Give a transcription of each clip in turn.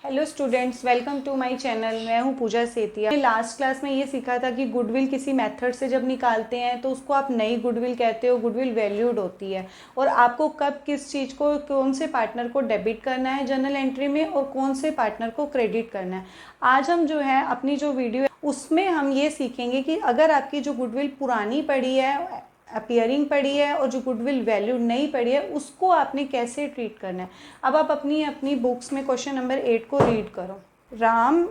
Hello students, welcome to my channel. मैं हूं पूजा Setia. Last class में ये सीखा था कि गुडविल किसी मेथड से जब निकालते हैं तो उसको आप नई गुडविल कहते हो। गुडविल वैल्यूड होती है और आपको कब किस चीज़ को, कौन से पार्टनर को डेबिट करना है जर्नल एंट्री में और कौन से पार्टनर को क्रेडिट करना है। आज हम जो है अपनी जो वीडियो है उसमें हम ये सीखेंगे कि अगर आपकी जो गुडविल पुरानी पड़ी है, अपीयरिंग पड़ी है, और जो गुडविल वैल्यू नहीं पड़ी है उसको आपने कैसे ट्रीट करना है। अब आप अपनी अपनी बुक्स में क्वेश्चन नंबर 8 को रीड करो। Ram,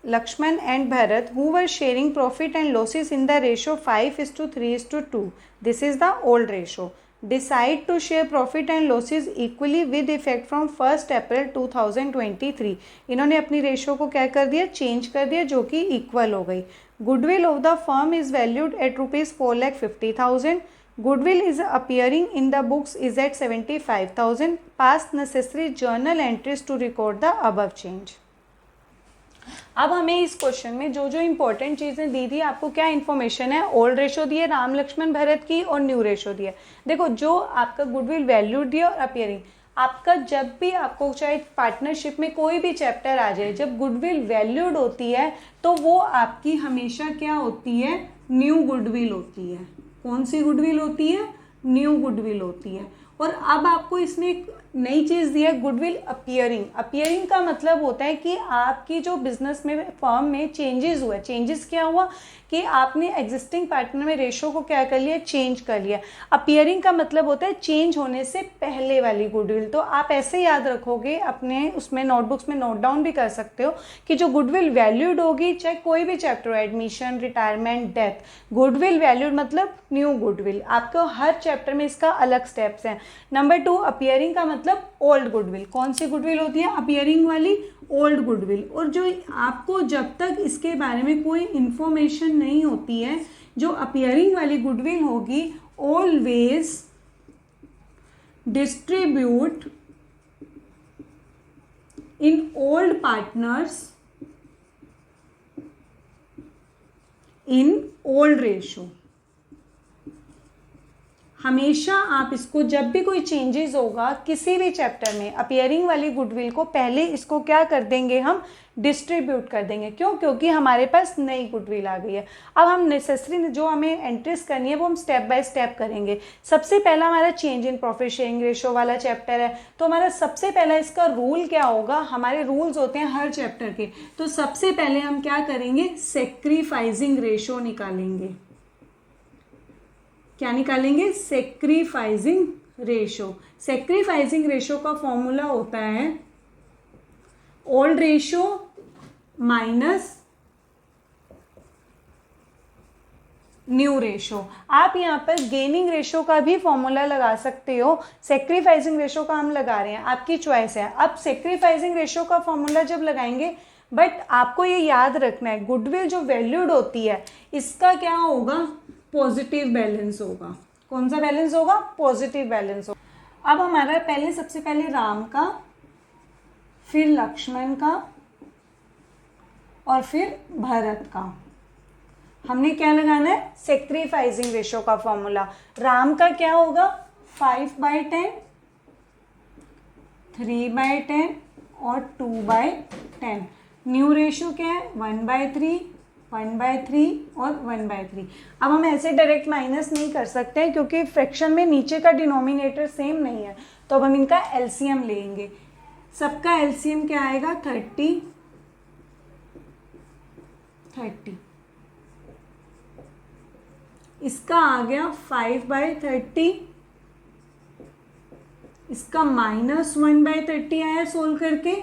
Lakshman and Bharat, who were sharing profit and losses in the ratio 5:3:2. This is the old ratio. Decide to share profit and losses equally with effect from 1st April 2023. इन्होंने अपनी ratio को क्या कर दिया, change कर दिया, जो कि इक्वल हो गई। Goodwill of the firm is valued at ₹4,50,000. Goodwill is appearing in the books is at 75,000. Pass necessary journal entries to record the above change. अब हमें इस क्वेश्चन में जो जो इंपॉर्टेंट चीज़ें दी थी, आपको क्या इन्फॉर्मेशन है, ओल्ड रेशो दी है राम लक्ष्मण भरत की और न्यू रेशो दी है। देखो, जो आपका गुडविल वैल्यू दिया और अपीयरिंग, आपका जब भी आपको चाहे पार्टनरशिप में कोई भी चैप्टर आ जाए, जब गुडविल वैल्यूड होती है तो वो आपकी हमेशा क्या होती है, न्यू गुडविल होती है। कौन सी गुडविल होती है, न्यू गुडविल होती है। और अब आपको इसने एक नई चीज़ दी है, गुडविल अपीयरिंग। अपीयरिंग का मतलब होता है कि आपकी जो बिजनेस में, फर्म में चेंजेस हुआ। चेंजेस क्या हुआ कि आपने एग्जिस्टिंग पार्टनर में रेशो को क्या कर लिया, चेंज कर लिया। अपीयरिंग का मतलब होता है चेंज होने से पहले वाली गुडविल। तो आप ऐसे याद रखोगे, अपने उसमें नोटबुक्स में नोट डाउन भी कर सकते हो कि जो गुडविल वैल्यूड होगी, चाहे कोई भी चैप्टर हो, admission, retirement, death, goodwill valued मतलब न्यू गुडविल। आपको हर चैप्टर में इसका अलग स्टेप्स हैं। नंबर 2, अपीयरिंग का मतलब ओल्ड गुडविल। कौन सी गुडविल होती है, अपीयरिंग वाली, ओल्ड गुडविल। और जो आपको जब तक इसके बारे में कोई इंफॉर्मेशन नहीं होती है, जो अपीयरिंग वाली गुडविल होगी, always distribute in old partners in old ratio. हमेशा आप इसको, जब भी कोई चेंजेस होगा किसी भी चैप्टर में, अपीयरिंग वाली गुडविल को पहले इसको क्या कर देंगे, हम डिस्ट्रीब्यूट कर देंगे। क्यों? क्योंकि हमारे पास नई गुडविल आ गई है। अब हम नेसेसरी जो हमें एंट्रीज करनी है वो हम स्टेप बाय स्टेप करेंगे। सबसे पहला हमारा change in profit sharing ratio वाला चैप्टर है, तो हमारा सबसे पहला इसका रूल क्या होगा, हमारे रूल्स होते हैं हर चैप्टर के। तो सबसे पहले हम क्या करेंगे, सेक्रीफाइसिंग रेशो निकालेंगे। क्या निकालेंगे, सेक्रीफाइसिंग रेशो। सेक्रीफाइसिंग रेशो का फॉर्मूला होता है old ratio minus new ratio. आप यहाँ पर गेनिंग रेशो का भी फॉर्मूला लगा सकते हो, सेक्रीफाइसिंग रेशो का हम लगा रहे हैं, आपकी चॉइस है। अब सेक्रीफाइसिंग रेशो का फॉर्मूला जब लगाएंगे, बट आपको ये याद रखना है, गुडविल जो वैल्यूड होती है इसका क्या होगा, पॉजिटिव बैलेंस होगा। कौन सा बैलेंस होगा, पॉजिटिव बैलेंस होगा। अब हमारा पहले, सबसे पहले राम का, फिर लक्ष्मण का और फिर भरत का हमने क्या लगाना है, सेक्रीफाइसिंग रेशो का फॉर्मूला। राम का क्या होगा, 5/10, 3/10 और 2/10। न्यू रेशो क्या है, 1/3, 1/3 और 1/3। अब हम ऐसे डायरेक्ट माइनस नहीं कर सकते हैं क्योंकि फ्रैक्शन में नीचे का डिनोमिनेटर सेम नहीं है, तो अब हम इनका एलसीएम लेंगे। सबका एलसीएम क्या आएगा, 30। इसका आ गया 5/30, इसका -1/30 आया सोल्व करके,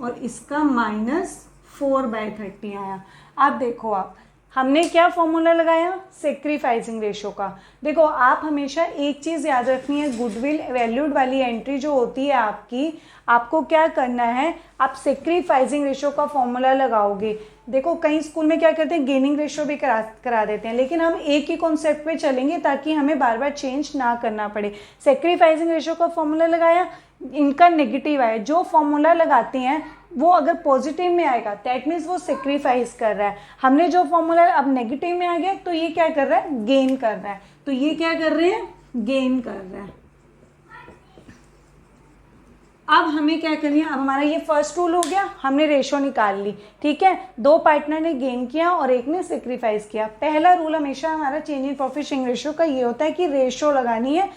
और इसका -4/30 आया। अब देखो, आप हमने क्या फॉर्मूला लगाया, सेक्रीफाइसिंग रेशो का। देखो, आप हमेशा एक चीज़ याद रखनी है, गुडविल वैल्यूड वाली एंट्री जो होती है आपकी, आपको क्या करना है, आप सेक्रीफाइसिंग रेशो का फॉर्मूला लगाओगे। देखो, कई स्कूल में क्या करते हैं, गेनिंग रेशो भी करा देते हैं, लेकिन हम एक ही कॉन्सेप्ट पे चलेंगे ताकि हमें बार बार चेंज ना करना पड़े। सेक्रीफाइसिंग रेशो का फॉर्मूला लगाया, इनका नेगेटिव आया। जो फॉर्मूला लगाते हैं वो अगर पॉजिटिव में आएगा दैट मीन्स वो सेक्रीफाइस कर रहा है। हमने जो फॉर्मूला अब नेगेटिव में आ गया तो ये क्या कर रहा है, गेन कर रहा है। तो ये क्या कर रहे हैं, गेन कर रहा है। अब हमें क्या करनी है, अब हमारा ये फर्स्ट रूल हो गया, हमने रेशो निकाल ली, ठीक है। दो पार्टनर ने गेन किया और एक ने सेक्रीफाइस किया। पहला रूल हमेशा हमारा change in profit sharing ratio का ये होता है कि रेशो लगानी है,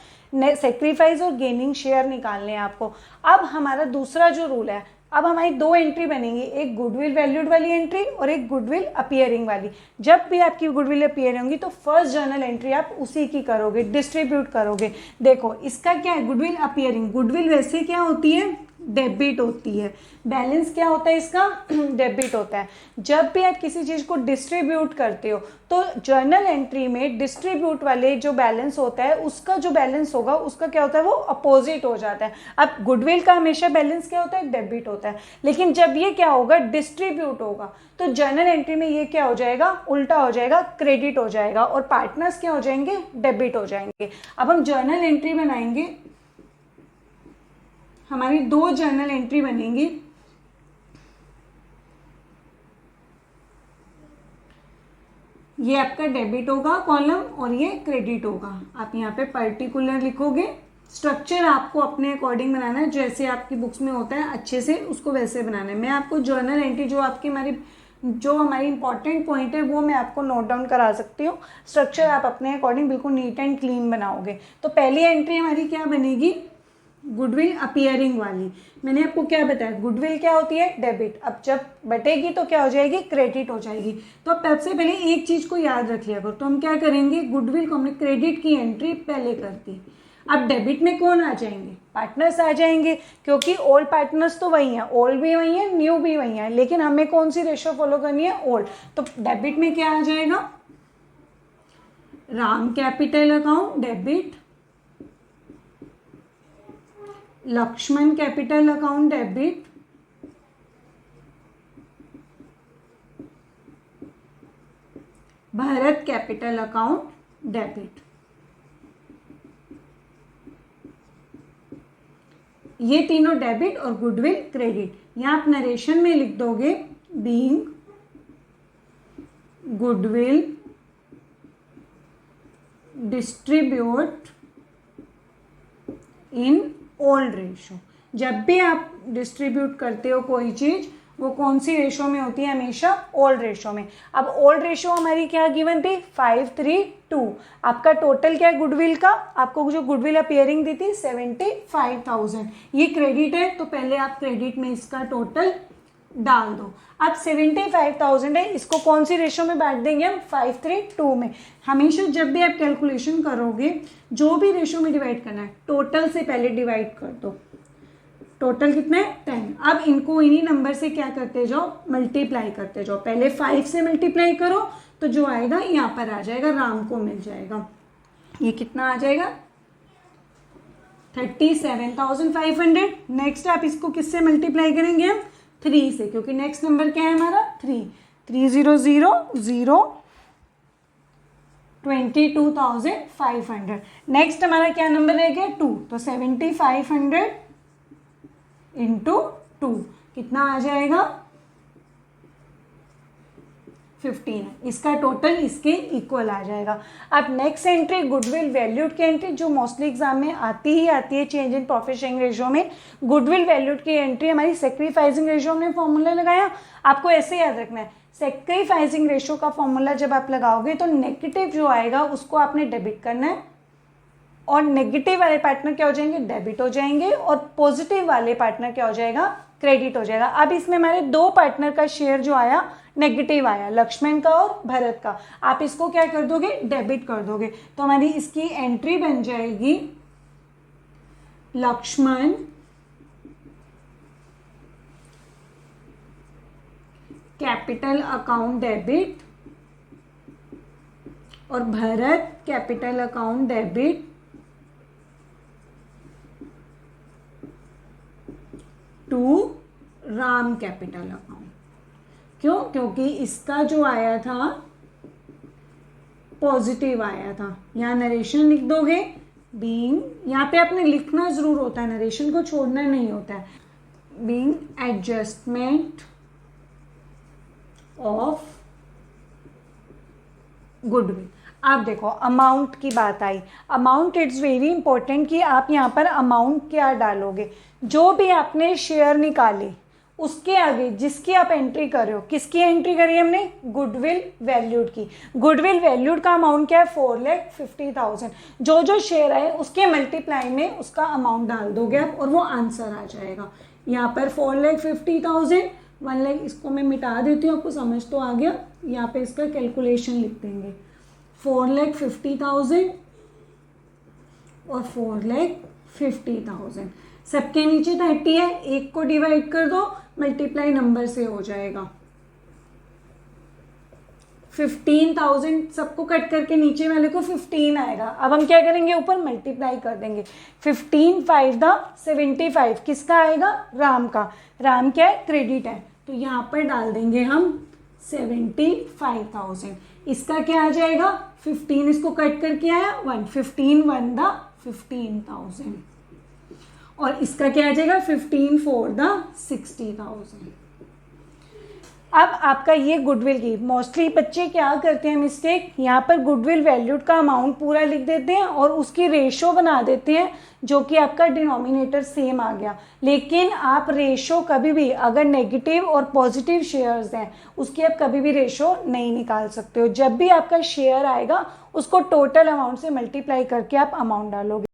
सेक्रीफाइस और गेनिंग शेयर निकालने हैं आपको। अब हमारा दूसरा जो रूल है, अब हमारी दो एंट्री बनेंगी, एक गुडविल वैल्यूड वाली एंट्री और एक गुडविल अपीयरिंग वाली। जब भी आपकी गुडविल अपीयर होंगी तो फर्स्ट जर्नल एंट्री आप उसी की करोगे, डिस्ट्रीब्यूट करोगे। देखो इसका क्या है, गुडविल अपीयरिंग, गुडविल वैसे क्या होती है, डेबिट होती है, बैलेंस क्या होता है इसका, डेबिट होता है। जब भी आप किसी चीज़ को डिस्ट्रीब्यूट करते हो तो जर्नल एंट्री में डिस्ट्रीब्यूट वाले जो बैलेंस होता है उसका जो बैलेंस होगा उसका क्या होता है, वो अपोजिट हो जाता है। अब गुडविल का हमेशा बैलेंस क्या होता है, डेबिट होता है, लेकिन जब ये क्या होगा, डिस्ट्रीब्यूट होगा, तो जर्नल एंट्री में ये क्या हो जाएगा, उल्टा हो जाएगा, क्रेडिट हो जाएगा, और पार्टनर्स क्या हो जाएंगे, डेबिट हो जाएंगे। अब हम जर्नल एंट्री बनाएंगे, हमारी दो जर्नल एंट्री बनेंगी। ये आपका डेबिट होगा कॉलम और ये क्रेडिट होगा। आप यहाँ पे पर्टिकुलर लिखोगे। स्ट्रक्चर आपको अपने अकॉर्डिंग बनाना है, जैसे आपकी बुक्स में होता है अच्छे से उसको वैसे बनाना है। मैं आपको जर्नल एंट्री जो हमारी इंपॉर्टेंट पॉइंट है वो मैं आपको नोट डाउन करा सकती हूँ। स्ट्रक्चर आप अपने अकॉर्डिंग बिल्कुल नीट एंड क्लीन बनाओगे। तो पहली एंट्री हमारी क्या बनेगी, गुडविल अपीयरिंग वाली। मैंने आपको क्या बताया, गुडविल क्या होती है, डेबिट। अब जब बटेगी तो क्या हो जाएगी, क्रेडिट हो जाएगी। तो अब सबसे पहले एक चीज को याद रख लिया करो, तो हम क्या करेंगे, गुडविल को हमने क्रेडिट की एंट्री पहले कर दी। अब डेबिट में कौन आ जाएंगे, पार्टनर्स आ जाएंगे, क्योंकि ओल्ड पार्टनर्स तो वही हैं, ओल्ड भी वही है, न्यू भी वही है, लेकिन हमें कौन सी रेशो फॉलो करनी है, ओल्ड। तो डेबिट में क्या आ जाएगा, Ram capital account debit, Lakshman capital account debit, Bharat capital account debit. ये तीनों डेबिट और गुडविल क्रेडिट। यहां आप नरेशन में लिख दोगे, being goodwill distribute in old ratio. जब भी आप डिस्ट्रीब्यूट करते हो कोई चीज, वो कौन सी रेशो में होती है, हमेशा ओल्ड रेशो में। अब ओल्ड रेशो हमारी क्या गिवन थी, 5:3:2। आपका टोटल क्या है गुडविल का, आपको जो गुडविल अपीयरिंग दी थी 75,000। ये क्रेडिट है तो पहले आप क्रेडिट में इसका टोटल डाल दो। अब 75,000 है, इसको कौन सी रेशो में बांट देंगे हम, 5:3:2 में। हमेशा जब भी आप कैलकुलेशन करोगे, जो भी रेशो में डिवाइड करना है, टोटल से पहले डिवाइड कर दो। टोटल कितना है, 10। अब इनको इन्हीं नंबर से क्या करते जाओ, मल्टीप्लाई करते जाओ। पहले 5 से मल्टीप्लाई करो तो जो आएगा यहाँ पर आ जाएगा, राम को मिल जाएगा। ये कितना आ जाएगा, 37,500। नेक्स्ट आप इसको किससे मल्टीप्लाई करेंगे हम, 3 से, क्योंकि नेक्स्ट नंबर क्या है हमारा, 3। 3,000 22,500। नेक्स्ट हमारा क्या नंबर रह गया, 2। तो 7,500 इंटू 2 कितना आ जाएगा, 15। इसका टोटल इसके इक्वल आ जाएगा। अब नेक्स्ट एंट्री गुडविल वैल्यूड की एंट्री, जो मोस्टली एग्जाम में आती ही आती है change in profit sharing ratio में। गुडविल वैल्यूड की एंट्री हमारी सेक्रीफाइसिंग रेशियो में फॉर्मूला लगाया। आपको ऐसे याद रखना है, सेक्रीफाइसिंग रेशियो का फॉर्मूला जब आप लगाओगे तो नेगेटिव जो आएगा उसको आपने डेबिट करना है, और नेगेटिव वाले पार्टनर क्या हो जाएंगे, डेबिट हो जाएंगे, और पॉजिटिव वाले पार्टनर क्या हो जाएगा, क्रेडिट हो जाएगा। अब इसमें हमारे दो पार्टनर का शेयर जो आया नेगेटिव आया, लक्ष्मण का और भरत का। आप इसको क्या कर दोगे, डेबिट कर दोगे। तो हमारी इसकी एंट्री बन जाएगी, लक्ष्मण कैपिटल अकाउंट डेबिट और Bharat capital account debit to Ram capital account. क्यों, क्योंकि इसका जो आया था पॉजिटिव आया था। यहाँ नरेशन लिख दोगे, बीइंग, यहाँ पे आपने लिखना जरूर होता है, नरेशन को छोड़ना नहीं होता है। Being adjustment of goodwill. आप देखो अमाउंट की बात आई, अमाउंट इट्स वेरी इंपॉर्टेंट कि आप यहाँ पर अमाउंट क्या डालोगे। जो भी आपने शेयर निकाले उसके आगे जिसकी आप एंट्री कर रहे हो, किसकी एंट्री करी हमने, गुडविल वैल्यूड की। गुडविल वैल्यूड का अमाउंट क्या है, 4,50,000। जो जो शेयर आए उसके मल्टीप्लाई में उसका अमाउंट डाल दोगे आप और वो आंसर आ जाएगा। यहाँ पर 4,50,000, 1 लाख, इसको मैं मिटा देती हूँ, आपको समझ तो आ गया। यहाँ पे इसका कैलकुलेशन लिख देंगे, 4,50,000 और 4,50,000। सबके नीचे 30 है, एक को डिवाइड कर दो, मल्टीप्लाई नंबर से हो जाएगा। 15,000 सबको कट करके नीचे वाले को 15 आएगा। अब हम क्या करेंगे, ऊपर मल्टीप्लाई कर देंगे। 15 5 दा 75, किसका आएगा, राम का। राम क्या है, क्रेडिट है, तो यहाँ पर डाल देंगे हम 75,000। इसका क्या आ जाएगा, 15, इसको कट करके आया 1, 15 1 दा 15,000 और इसका क्या आ जाएगा, 15 4 दा 60,000। अब आपका ये गुडविल की, मोस्टली बच्चे क्या करते हैं मिस्टेक, यहाँ पर गुडविल वैल्यूड का अमाउंट पूरा लिख देते हैं और उसकी रेशो बना देते हैं, जो कि आपका डिनोमिनेटर सेम आ गया। लेकिन आप रेशो कभी भी, अगर नेगेटिव और पॉजिटिव शेयर्स हैं उसकी आप कभी भी रेशो नहीं निकाल सकते हो। जब भी आपका शेयर आएगा उसको टोटल अमाउंट से मल्टीप्लाई करके आप अमाउंट डालोगे।